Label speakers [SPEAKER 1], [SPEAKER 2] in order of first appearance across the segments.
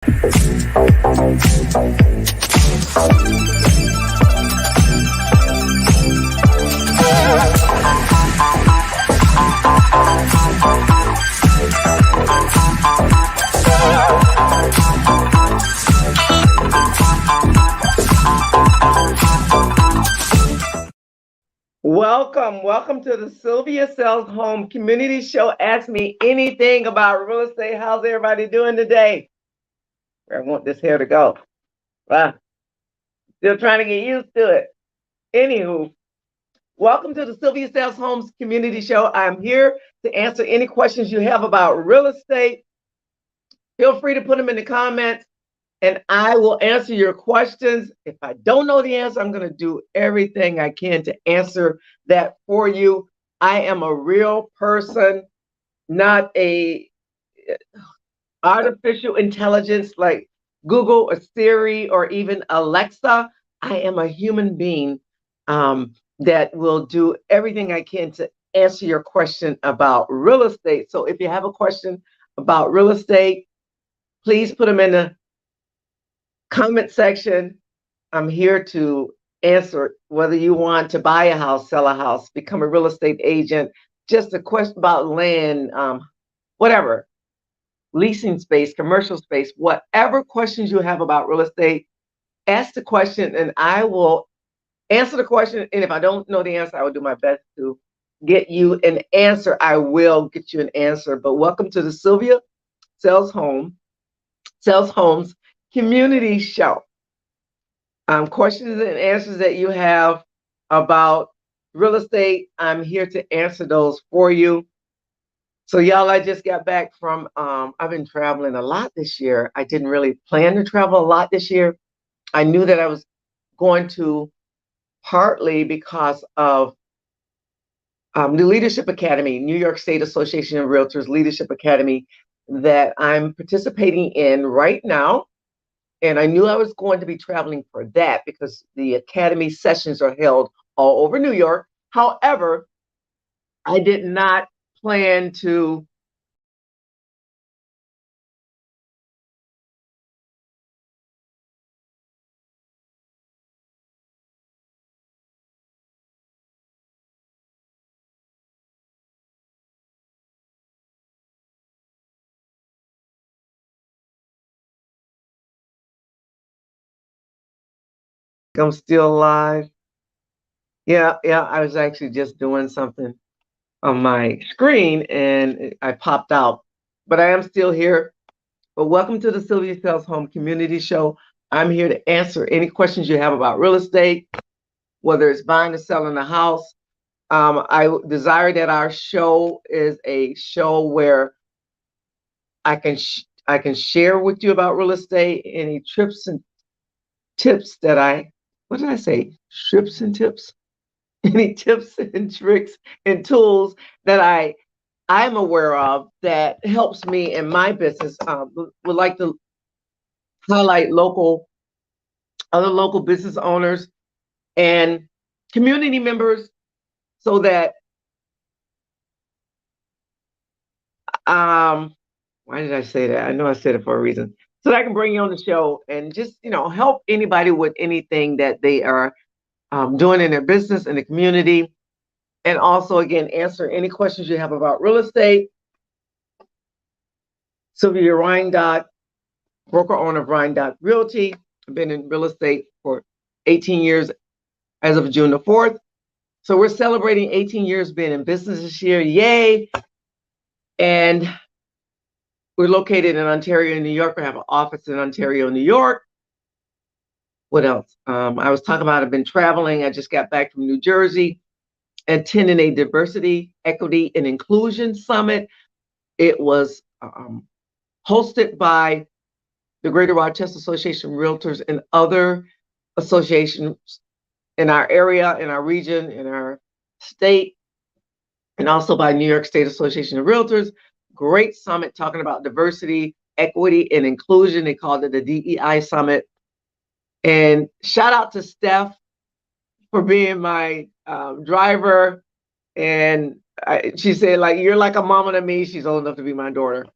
[SPEAKER 1] Welcome to the Sylvia Sellz Home Community Show. Ask me anything about real estate. How's everybody doing today? Where I want this hair to go. Still trying to get used to it. Anywho, welcome to the Sylvia Sellz Homes Community Show. I'm here to answer any questions you have about real estate. Feel free to put them in the comments and I will answer your questions. If I don't know the answer, I'm going to do everything I can to answer that for you. I am a real person, not a artificial intelligence like Google or Siri or even Alexa. I am a human being that will do everything I can to answer your question about real estate. So if you have a question about real estate, please put them in the comment section. I'm here to answer whether you want to buy a house, sell a house, become a real estate agent, just a question about land, whatever, leasing space, commercial space, whatever questions you have about real estate, ask the question and I will answer the question. And if I don't know the answer, I will do my best to get you an answer. I will get you an answer. But welcome to the Sylvia Sellz Homes Community Show. Questions and answers that you have about real estate, I'm here to answer those for you. So y'all, I just got back from, I've been traveling a lot this year. I didn't really plan to travel a lot this year. I knew that I was going to, partly because of the Leadership Academy, New York State Association of Realtors Leadership Academy that I'm participating in right now. And I knew I was going to be traveling for that because the Academy sessions are held all over New York. However, I did not plan to I'm still live. Yeah, I was actually just doing something on my screen and I popped out, but I am still here. But welcome to the Sylvia Sellz Home Community Show. I'm here to answer any questions you have about real estate, whether it's buying or selling a house. I desire that our show is a show where I can share with you about real estate, any trips and tips that what did I say? Trips and tips? Any tips and tricks and tools that I'm aware of that helps me in my business. Would like to highlight other local business owners and community members so that why did I say that? I know I said it for a reason. So that I can bring you on the show and just, help anybody with anything that they are doing in their business, in the community. And also, again, answer any questions you have about real estate. Sylvia Ryan broker owner of Ryan Realty. I've been in real estate for 18 years as of June the 4th. So we're celebrating 18 years being in business this year. Yay. And we're located in Ontario, New York. We have an office in Ontario, New York. What else? I was talking about I've been traveling. I just got back from New Jersey, attending a diversity, equity, and inclusion summit. It was hosted by the Greater Rochester Association of Realtors and other associations in our area, in our region, in our state, and also by New York State Association of Realtors. Great summit talking about diversity, equity, and inclusion. They called it the DEI Summit. And shout out to Steph for being my driver. And she said, like, you're like a mama to me. She's old enough to be my daughter.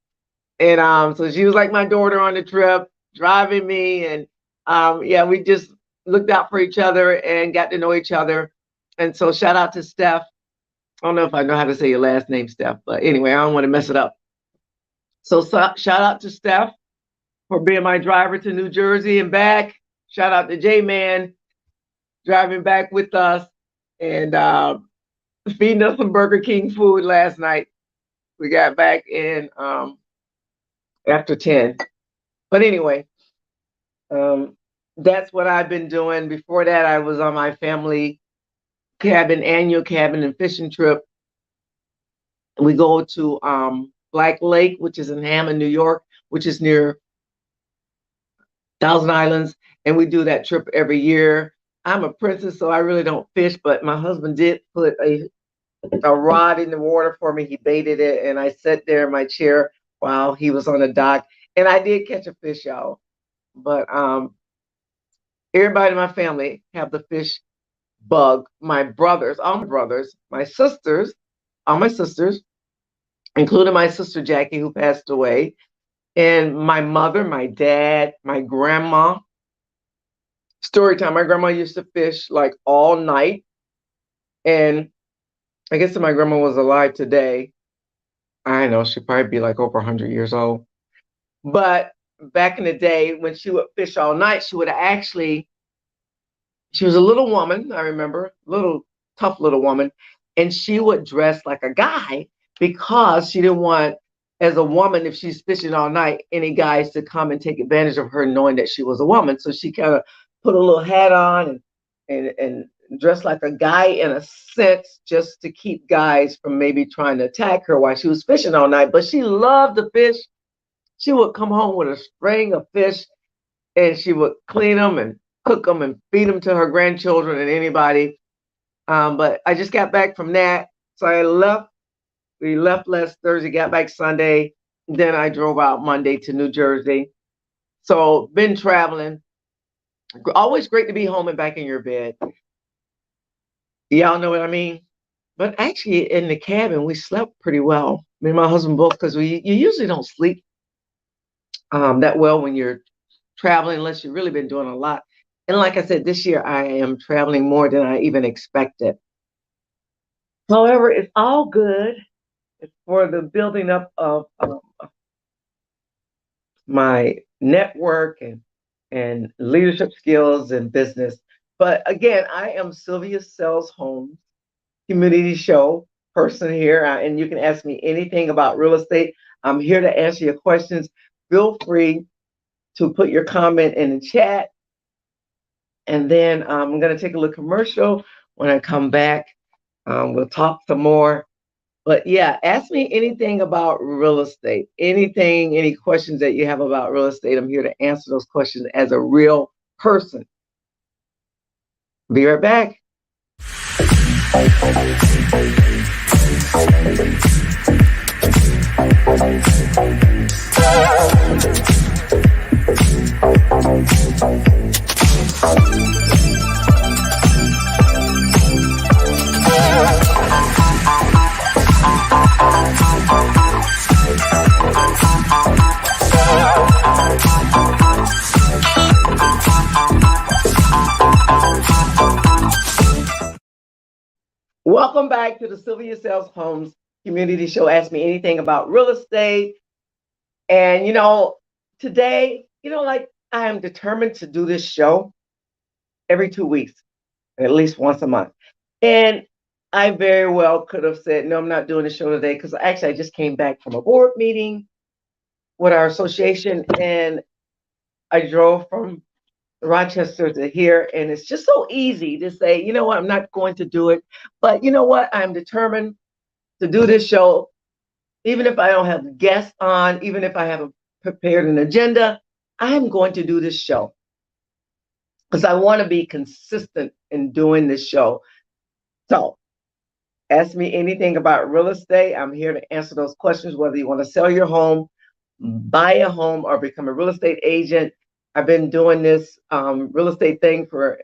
[SPEAKER 1] And so she was like my daughter on the trip. driving me, and yeah, we just looked out for each other and got to know each other. And so shout out to Steph. I don't know if I know how to say your last name, Steph, but anyway, I don't want to mess it up. So shout out to Steph for being my driver to New Jersey and back. Shout out to J Man driving back with us and feeding us some Burger King food last night. We got back in after 10. But anyway, um, that's what I've been doing. Before that, I was on my family annual cabin and fishing trip. We go to Black Lake, which is in Hammond, New York, which is near Thousand Islands, and we do that trip every year. I'm a princess, so I really don't fish, but my husband did put a rod in the water for me. He baited it, and I sat there in my chair while he was on the dock, and I did catch a fish, y'all. But everybody in my family have the fish bug. My brothers, all my brothers, my sisters, all my sisters, including my sister Jackie, who passed away, and my mother, my dad, my grandma. Story time. My grandma used to fish like all night. And I guess if my grandma was alive today, I know she'd probably be like over 100 years old. But back in the day, when she would fish all night, she was a little woman, I remember, little tough little woman, and she would dress like a guy because she didn't want, as a woman, if she's fishing all night, any guys to come and take advantage of her knowing that she was a woman. So she kind of put a little hat on and dressed like a guy in a sense, just to keep guys from maybe trying to attack her while she was fishing all night. But she loved to fish. She would come home with a string of fish and she would clean them and cook them and feed them to her grandchildren and anybody. But I just got back from that. So I left. We left last Thursday, got back Sunday. Then I drove out Monday to New Jersey. So been traveling. Always great to be home and back in your bed. Y'all know what I mean? But actually in the cabin, we slept pretty well. Me and my husband both, because you usually don't sleep that well when you're traveling unless you've really been doing a lot. And like I said, this year I am traveling more than I even expected. However, it's all good. It's for the building up of my network and leadership skills and business. But again, I am Sylvia Sellz Homes, community show person here, and you can ask me anything about real estate. I'm here to answer your questions. Feel free to put your comment in the chat. And then I'm going to take a little commercial. When I come back, we'll talk some more. But yeah, ask me anything about real estate, any questions that you have about real estate. I'm here to answer those questions as a real person. Be right back. Welcome back to the Sylvia Sellz Homes community show. Ask me anything about real estate. And, today, like I am determined to do this show every 2 weeks, at least once a month. And I very well could have said, no, I'm not doing the show today because actually I just came back from a board meeting with our association and I drove from Rochester to here, and it's just so easy to say, you know what, I'm not going to do it. But you know what, I'm determined to do this show, even if I don't have guests on, even if I haven't prepared an agenda, I'm going to do this show because I want to be consistent in doing this show. So ask me anything about real estate. I'm here to answer those questions, whether you want to sell your home, buy a home, or become a real estate agent. I've been doing this real estate thing for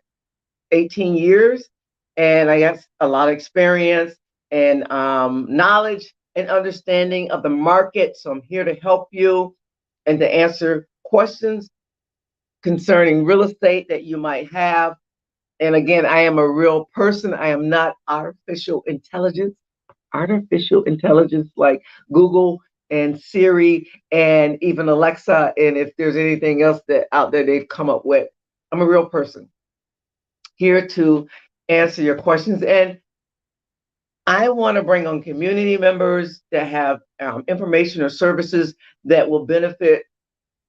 [SPEAKER 1] 18 years, and I got a lot of experience and knowledge and understanding of the market. So I'm here to help you and to answer questions concerning real estate that you might have. And again, I am a real person. I am not artificial intelligence. Artificial intelligence like Google and Siri and even Alexa. And if there's anything else that out there they've come up with, I'm a real person here to answer your questions. And I want to bring on community members that have information or services that will benefit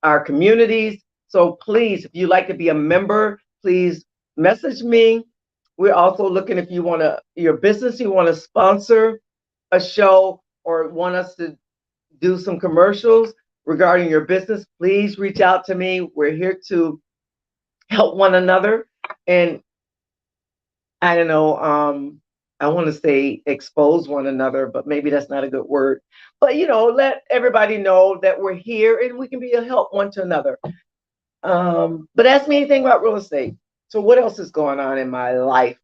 [SPEAKER 1] our communities. So please, if you'd like to be a member, please message me. We're also looking if you want to, your business, you want to sponsor a show or want us to do some commercials regarding your business, please reach out to me. We're here to help one another. And I don't know, I want to say expose one another, but maybe that's not a good word. But let everybody know that we're here and we can be a help one to another. But ask me anything about real estate. So what else is going on in my life?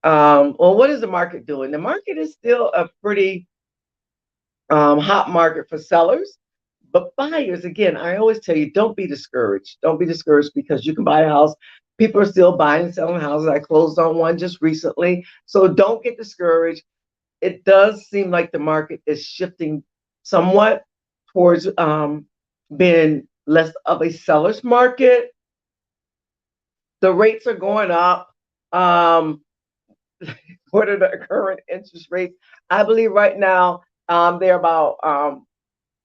[SPEAKER 1] Well, what is the market doing? The market is still a pretty hot market for sellers, but buyers, again, I always tell you, don't be discouraged. Don't be discouraged because you can buy a house. People are still buying and selling houses. I closed on one just recently. So don't get discouraged. It does seem like the market is shifting somewhat towards being less of a seller's market. The rates are going up. What are the current interest rates? I believe right now they're about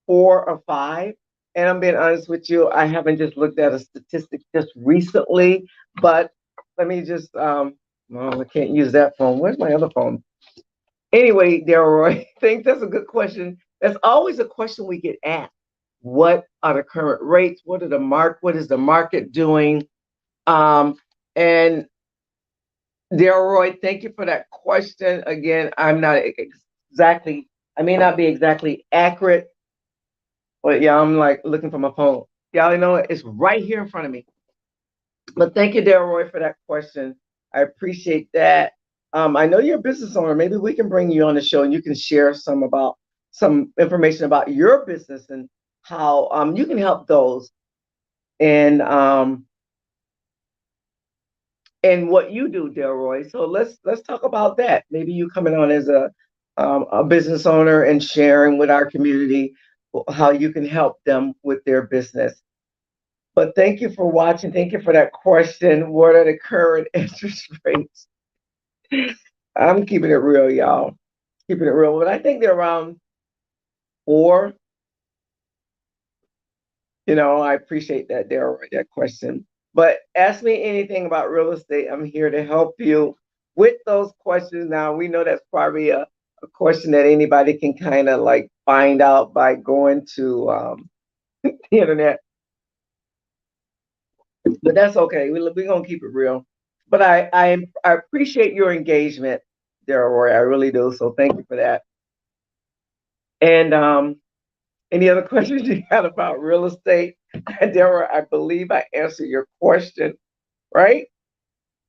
[SPEAKER 1] 4 or 5. And I'm being honest with you, I haven't just looked at a statistic just recently, but let me just, well, I can't use that phone. Where's my other phone? Anyway, Delroy, I think that's a good question. That's always a question we get asked. What are the current rates? What is the market doing? And Delroy, thank you for that question. Again, I may not be exactly accurate, but yeah, I'm like looking for my phone. Y'all know it's right here in front of me. But thank you, Delroy, for that question. I appreciate that. I know you're a business owner. Maybe we can bring you on the show and you can share some information about your business and how you can help those and what you do, Delroy. So let's talk about that. Maybe you coming on as a business owner and sharing with our community how you can help them with their business. But thank you for watching. Thank you for that question. What are the current interest rates? I'm keeping it real, y'all. Keeping it real. But I think they're around 4. I appreciate that, Delroy, that question. But ask me anything about real estate. I'm here to help you with those questions. Now, we know that's probably a question that anybody can kind of like find out by going to the internet. But that's okay. We're going to keep it real. But I appreciate your engagement, Delroy. I really do. So thank you for that. And any other questions you had about real estate? Delroy, I believe I answered your question, right?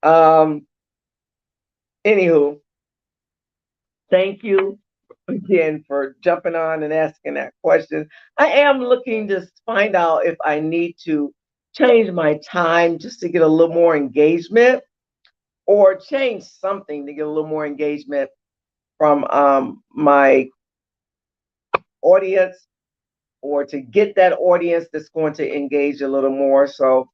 [SPEAKER 1] Anywho, thank you again for jumping on and asking that question. I am looking to find out if I need to change my time just to get a little more engagement or change something to get a little more engagement from my audience or to get that audience that's going to engage a little more. So,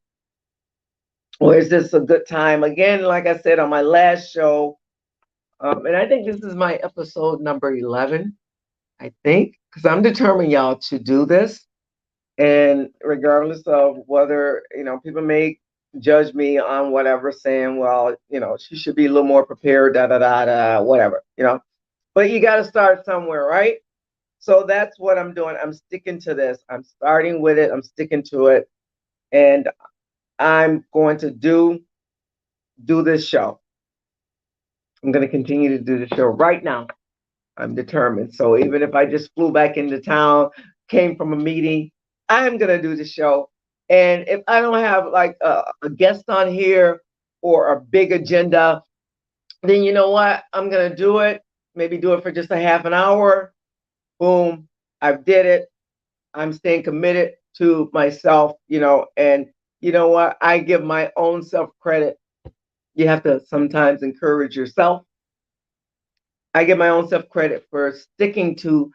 [SPEAKER 1] or is this a good time? Again, like I said on my last show, and I think this is my episode number 11, I think, because I'm determined, y'all, to do this. And regardless of whether, people may judge me on whatever, saying, well, she should be a little more prepared, da, da, da, da, whatever, But you got to start somewhere, right? So that's what I'm doing. I'm sticking to this. I'm starting with it. I'm sticking to it. And I'm going to do this show. I'm going to continue to do the show right now. I'm determined. So even if I just flew back into town, came from a meeting, I'm going to do the show. And if I don't have like a guest on here or a big agenda, then you know what? I'm going to do it. Maybe do it for just a half an hour. Boom. I did it. I'm staying committed to myself, and You know what? I give my own self credit. You have to sometimes encourage yourself. I give my own self credit for sticking to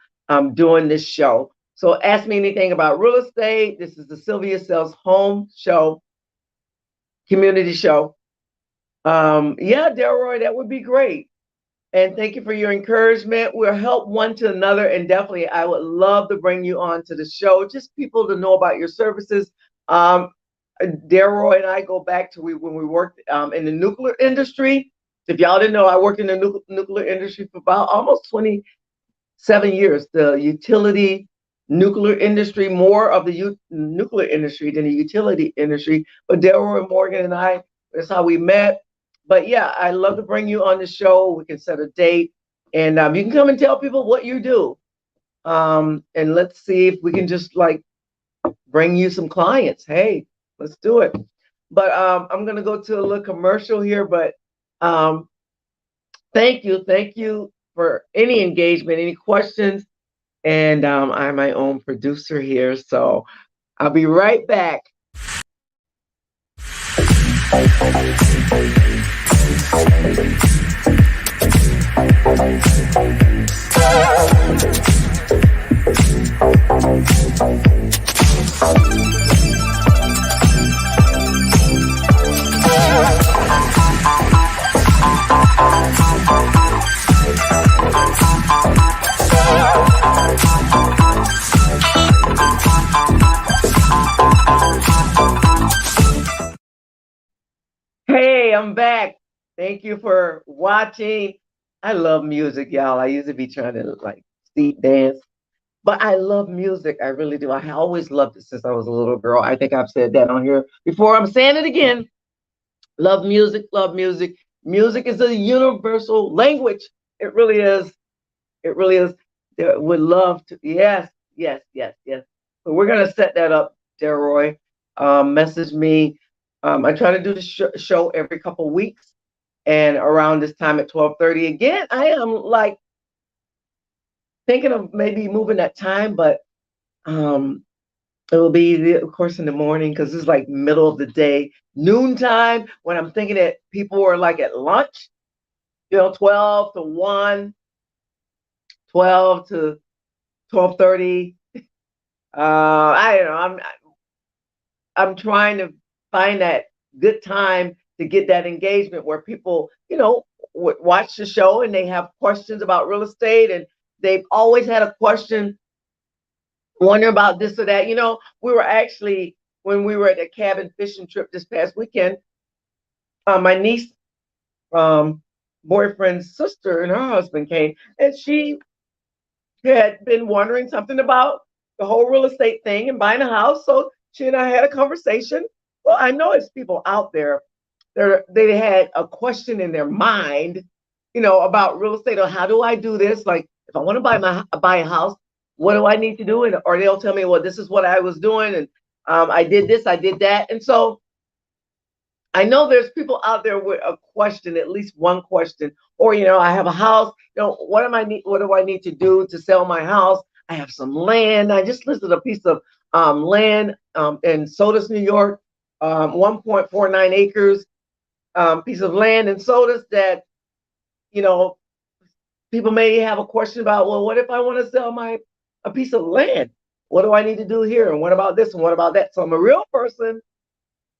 [SPEAKER 1] doing this show. So ask me anything about real estate. This is the Sylvia Sellz Home Show, community show. Yeah, Delroy, that would be great. And thank you for your encouragement. We'll help one to another. And definitely, I would love to bring you on to the show, just people to know about your services. Um, Delroy and I go back to when we worked in the nuclear industry. If y'all didn't know, I worked in the nuclear industry for about almost 27 years. The utility nuclear industry, more of the nuclear industry than the utility industry. But Delroy Morgan and I, that's how we met. But yeah, I love to bring you on the show. We can set a date, and you can come and tell people what you do. And let's see if we can just like bring you some clients. Hey, let's do it. But I'm gonna go to a little commercial here. But um, thank you for any engagement, any questions. And I'm my own producer here, so I'll be right back. Hey, I'm back. Thank you for watching. I love music, y'all. I used to be trying to like street dance, but I love music. I really do. I always loved it since I was a little girl. I think I've said that on here before. I'm saying it again. Love music, love music. Music is a universal language. It really is. It really is. Would love to. Yes, yes, yes, yes. So we're gonna set that up, Delroy. Message me. I try to do the show every couple weeks, and around this time at 12:30 again. I am like thinking of maybe moving that time, but um, it will be, of course, in the morning because it's like middle of the day, noontime when I'm thinking that people are like at lunch. 12 to 1, 12 to 12:30. I don't know. I'm trying to find that good time to get that engagement where people, watch the show and they have questions about real estate and they've always had a question, wondering about this or that. We were actually, when we were at a cabin fishing trip this past weekend, my niece, boyfriend's sister and her husband came, and she had been wondering something about the whole real estate thing and buying a house. So she and I had a conversation. Well, I know it's people out there they had a question in their mind, about real estate or how do I do this? Like, if I want to buy a house, what do I need to do? And or they'll tell me, well, this is what I was doing, and I did this, I did that, and so I know there's people out there with a question, at least one question, or I have a house. What do I need to do to sell my house? I have some land. I just listed a piece of land in Sodas, New York, 1.49 acres, piece of land in Sodas that you know people may have a question about. Well, what if I want to sell a piece of land? What do I need to do here? And what about this? And what about that? So I'm a real person.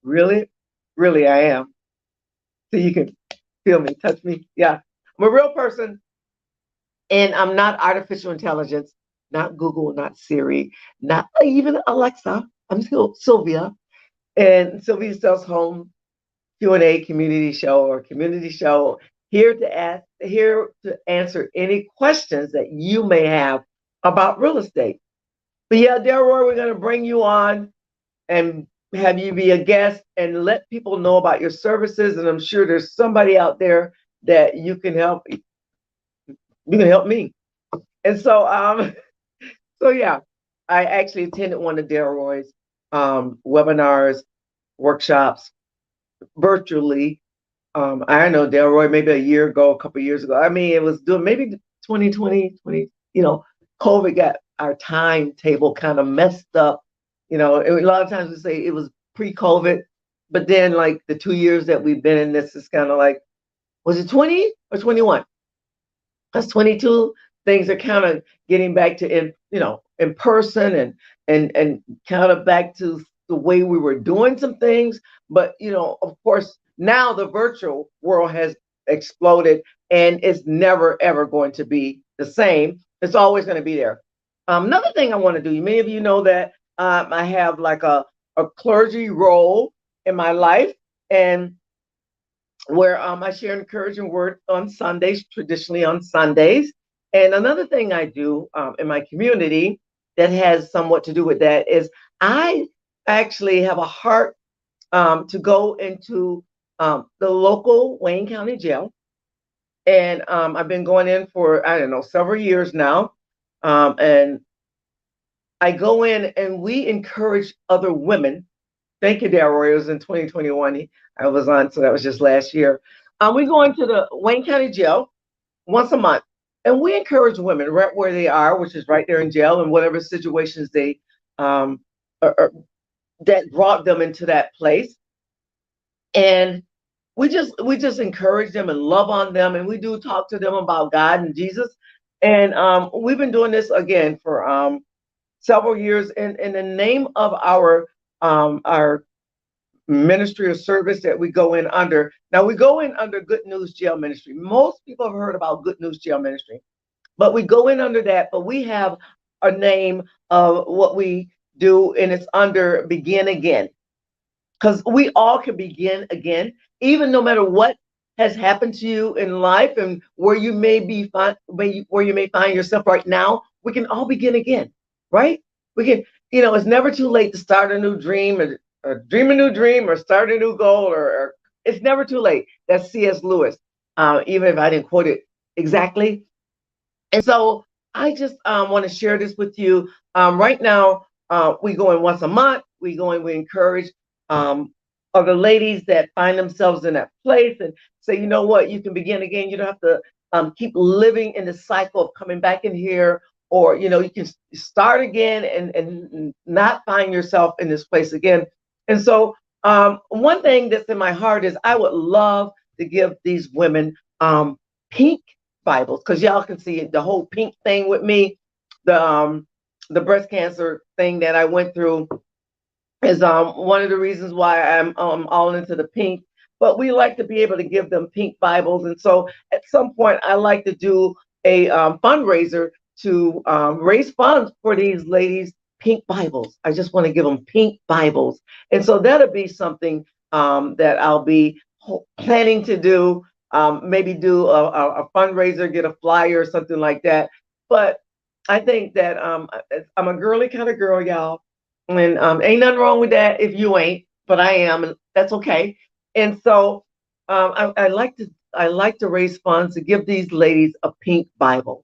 [SPEAKER 1] Really, really, I am. So you can feel me, touch me. Yeah, I'm a real person, and I'm not artificial intelligence, not Google, not Siri, not even Alexa. I'm still Sylvia, and Sylvia Sellz Home Q&A community show, here to answer any questions that you may have about real estate. But yeah, Delroy, we're going to bring you on and have you be a guest and let people know about your services. And I'm sure there's somebody out there that you can help. You can help me. And so, so yeah, I actually attended one of Delroy's webinars, workshops virtually. I don't know, Delroy, maybe a year ago, a couple of years ago. I mean, it was doing maybe 2020, COVID got our timetable kind of messed up. A lot of times we say it was pre-COVID, but then like the 2 years that we've been in this is kind of like, was it 20 or 21? That's 22. Things are kind of getting back to in person, and kind of back to the way we were doing some things. But of course, now the virtual world has exploded, and it's never ever going to be the same. It's always going to be there. Another thing I want to do, many of you know that I have like a clergy role in my life, and where I share an encouraging word on Sundays, traditionally on Sundays. And another thing I do in my community that has somewhat to do with that is I actually have a heart to go into the local Wayne County jail. And I've been going in for, I don't know, several years now. And I go in and we encourage other women. Thank you, Delroy. It was in 2021. I was on, so that was just last year. We go into the Wayne County Jail once a month, and we encourage women right where they are, which is right there in jail, and whatever situations they that brought them into that place. And we just encourage them and love on them, and we do talk to them about God and Jesus. And we've been doing this again for several years. In the name of our ministry or service that we go in under. Now we go in under Good News Jail Ministry. Most people have heard about Good News Jail Ministry, but we go in under that. But we have a name of what we do, and it's under Begin Again, because we all can begin again, even no matter what has happened to you in life and where you may be where you may find yourself right now. We can all begin again, right? We can, it's never too late to start a new dream, or dream a new dream, or start a new goal, or it's never too late. That's C.S. Lewis, even if I didn't quote it exactly. And so I just want to share this with you. Right now, we go in once a month. We encourage other ladies that find themselves in that place and say, you know what, you can begin again. You don't have to keep living in the cycle of coming back in here, or you can start again and not find yourself in this place again. And so one thing that's in my heart is I would love to give these women pink Bibles, because y'all can see the whole pink thing with me. The breast cancer thing that I went through is one of the reasons why I'm all into the pink. But we like to be able to give them pink Bibles, and so at some point I like to do a fundraiser to raise funds for these ladies' pink Bibles. I just want to give them pink Bibles, and so that'll be something that I'll be planning to do. Maybe do a fundraiser, get a flyer or something like that. But I think that I'm a girly kind of girl, y'all. And ain't nothing wrong with that if you ain't, but I am, and that's okay. And so I like to raise funds to give these ladies a pink Bible.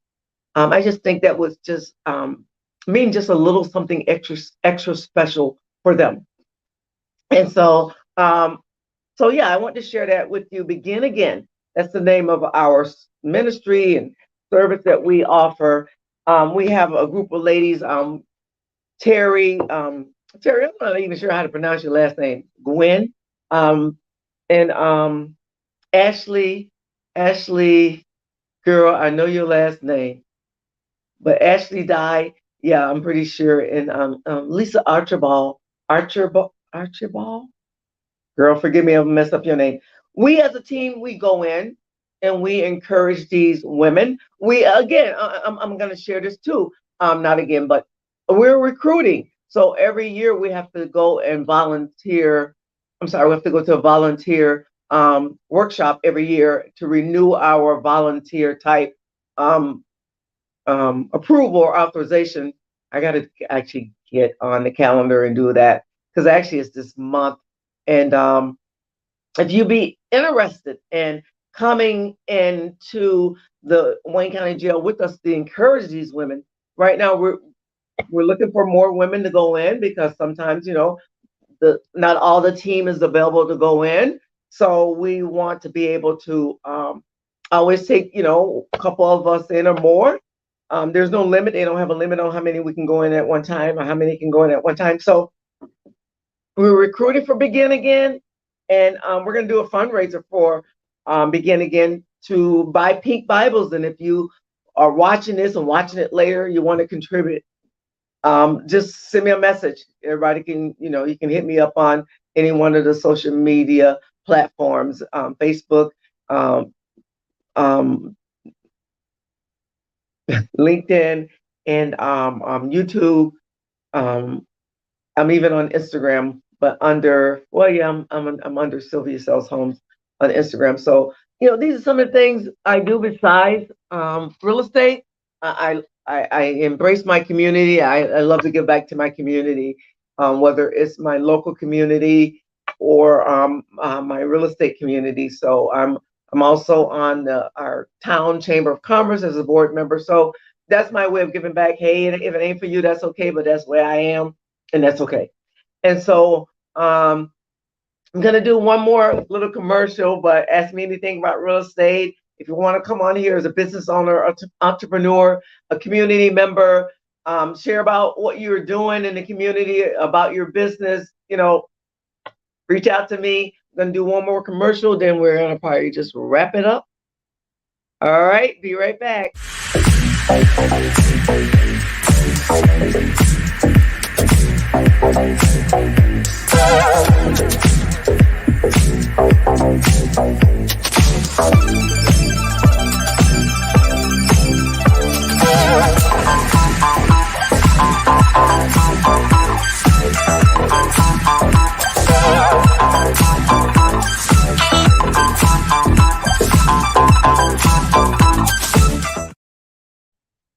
[SPEAKER 1] I just think that was just mean just a little something extra special for them. And so yeah, I want to share that with you. Begin Again. That's the name of our ministry and service that we offer. We have a group of ladies. Terry, Terry, I'm not even sure how to pronounce your last name. Gwen, and Ashley, girl, I know your last name, but Ashley died. Yeah, I'm pretty sure. And Lisa Archibald. Girl, forgive me if I messed up your name. We as a team, we go in and we encourage these women. We again, I'm going to share this too. Not again, but we're recruiting. So every year we have to go and volunteer. I'm sorry, we have to go to a volunteer workshop every year to renew our volunteer type approval or authorization. I got to actually get on the calendar and do that, because actually it's this month. And if you be interested in coming into the Wayne County Jail with us to encourage these women, right now we're looking for more women to go in, because sometimes not all the team is available to go in. So we want to be able to always take a couple of us in or more. There's no limit. They don't have a limit on how many we can go in at one time or how many can go in at one time. So we're recruiting for Begin Again, and we're going to do a fundraiser for Begin Again to buy pink Bibles. And if you are watching this and watching it later, you want to contribute, just send me a message. Everybody can, you can hit me up on any one of the social media platforms, Facebook, um, um, LinkedIn, and YouTube. Um, I'm even on Instagram, but I'm under Sylvia Sellz Homes on Instagram. So, these are some of the things I do besides real estate. I embrace my community. I love to give back to my community, whether it's my local community or my real estate community. So I'm also on our town chamber of commerce as a board member. So that's my way of giving back. Hey, if it ain't for you, that's okay, but that's where I am, and that's okay. And so I'm going to do one more little commercial, but ask me anything about real estate. If you want to come on here as a business owner, entrepreneur, a community member, share about what you're doing in the community, about your business, reach out to me. I'm going to do one more commercial, then we're going to probably just wrap it up. All right, be right back.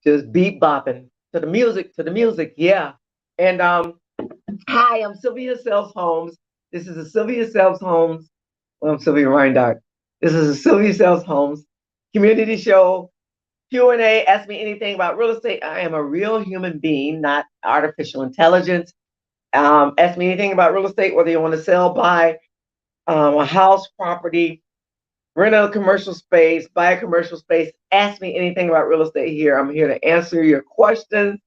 [SPEAKER 1] Just beat bopping to the music, yeah. And hi, I'm Sylvia Sellz Homes. This is a Sylvia Sellz Homes. Well, I'm Sylvia Reindock. This is a Sylvia Sellz Homes community show, Q&A. Ask me anything about real estate. I am a real human being, not artificial intelligence. Ask me anything about real estate, whether you want to sell, buy a house, property, rent a commercial space, buy a commercial space. Ask me anything about real estate here. I'm here to answer your questions.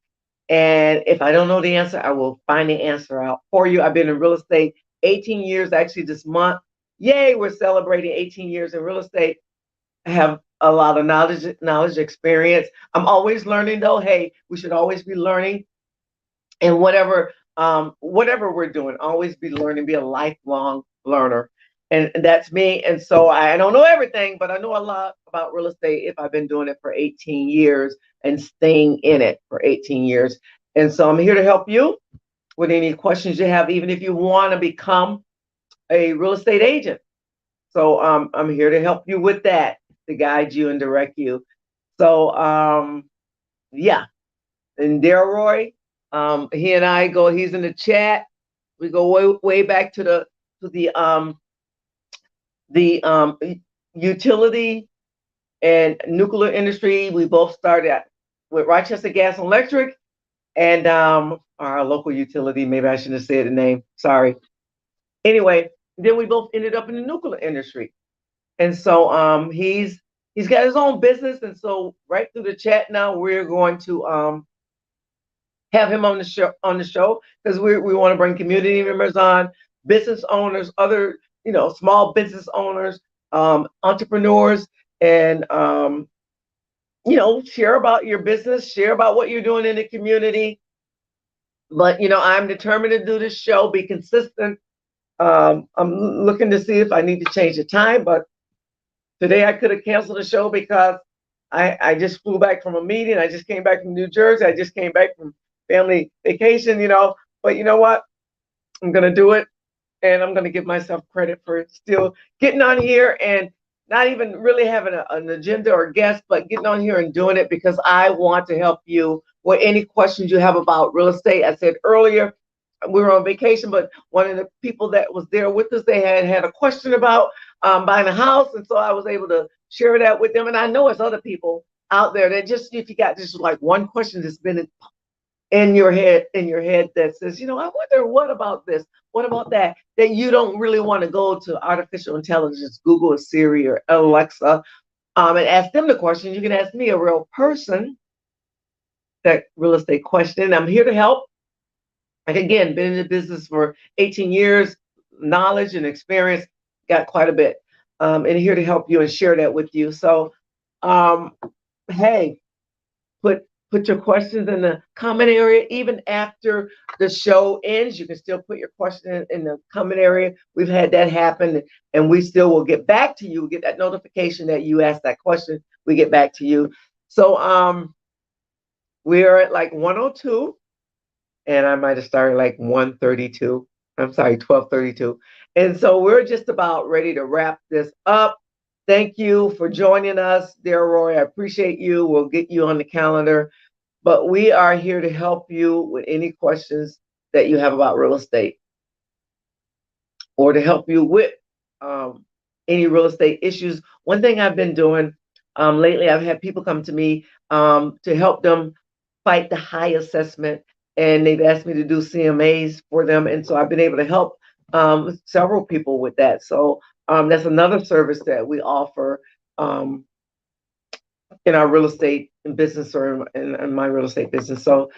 [SPEAKER 1] And if I don't know the answer, I will find the answer out for you. I've been in real estate 18 years, actually, this month. Yay, we're celebrating 18 years in real estate. I have a lot of knowledge, experience. I'm always learning, though. Hey, we should always be learning. And whatever we're doing, always be learning, be a lifelong learner. And that's me. And so I don't know everything, but I know a lot about real estate if I've been doing it for 18 years and staying in it for 18 years. And so I'm here to help you with any questions you have, even if you want to become a real estate agent. So I'm here to help you with that, to guide you and direct you. So yeah. And Delroy, he and I go, he's in the chat. We go way back to the utility and nuclear industry. We both started with Rochester Gas and Electric, and our local utility. Maybe I shouldn't have said the name. Sorry. Anyway, then we both ended up in the nuclear industry, and so he's got his own business, and so right through the chat now we're going to have him on the show because we want to bring community members on, business owners, other small business owners, entrepreneurs, and share about your business, share about what you're doing in the community. But I'm determined to do this show, be consistent. I'm looking to see if I need to change the time, but today I could have canceled the show because I just flew back from a meeting. I just came back from New Jersey. I just came back from family vacation, but you know what? I'm going to do it. And I'm going to give myself credit for still getting on here and not even really having an agenda or guest, but getting on here and doing it because I want to help you with any questions you have about real estate. I said earlier, we were on vacation, but one of the people that was there with us, they had a question about buying a house. And so I was able to share that with them. And I know it's other people out there that just, if you got just like one question that's been in your head that says, I wonder what about this, what about that you don't really want to go to artificial intelligence, Google or Siri or Alexa, and ask them the question. You can ask me, a real person, that real estate question. I'm here to help. Like again, been in the business for 18 years, knowledge and experience, got quite a bit. And here to help you and share that with you. So, um, hey, put put your questions in the comment area. Even after the show ends, you can still put your question in the comment area. We've had that happen, and we still will get back to you. We'll get that notification that you asked that question. We get back to you. So, we are at like 102, and I might have started like 132. I'm sorry, 12:32. And so we're just about ready to wrap this up. Thank you for joining us, dear Roy. I appreciate you. We'll get you on the calendar. But we are here to help you with any questions that you have about real estate, or to help you with um, any real estate issues. One thing I've been doing lately, I've had people come to me to help them fight the high assessment, and they've asked me to do CMAs for them. And so I've been able to help several people with that. So that's another service that we offer um, in our real estate business, or in my real estate business. So,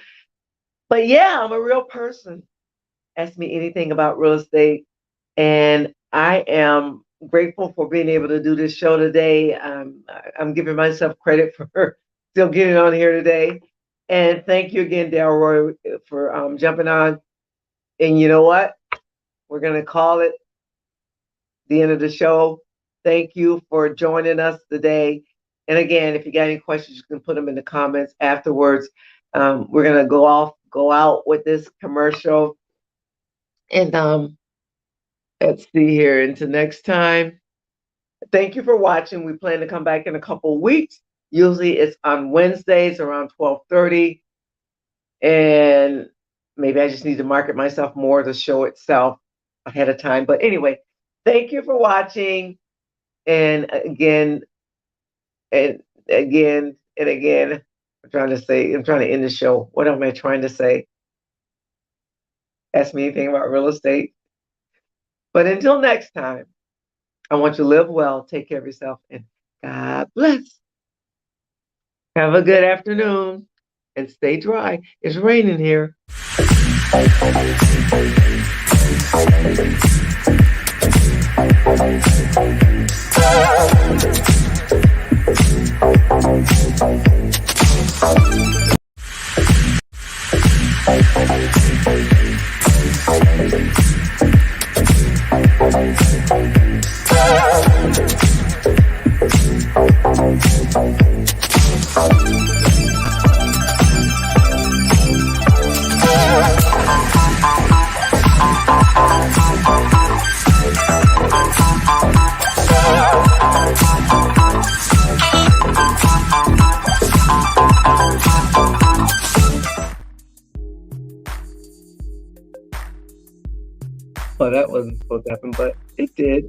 [SPEAKER 1] but yeah, I'm a real person. Ask me anything about real estate. And I am grateful for being able to do this show today. I'm giving myself credit for still getting on here today. And thank you again, Delroy, for jumping on. And you know what? We're going to call it the end of the show. Thank you for joining us today. And again, if you got any questions, you can put them in the comments afterwards. We're going to go out with this commercial. And let's see here. Until next time. Thank you for watching. We plan to come back in a couple of weeks. Usually it's on Wednesdays around 12:30. And maybe I just need to market myself more, the show itself, ahead of time. But anyway, thank you for watching. And again, and again, and again, I'm trying to end the show. What am I trying to say? Ask me anything about real estate. But until next time, I want you to live well, take care of yourself, and God bless. Have a good afternoon and stay dry. It's raining here. Well, that wasn't supposed to happen, but it did.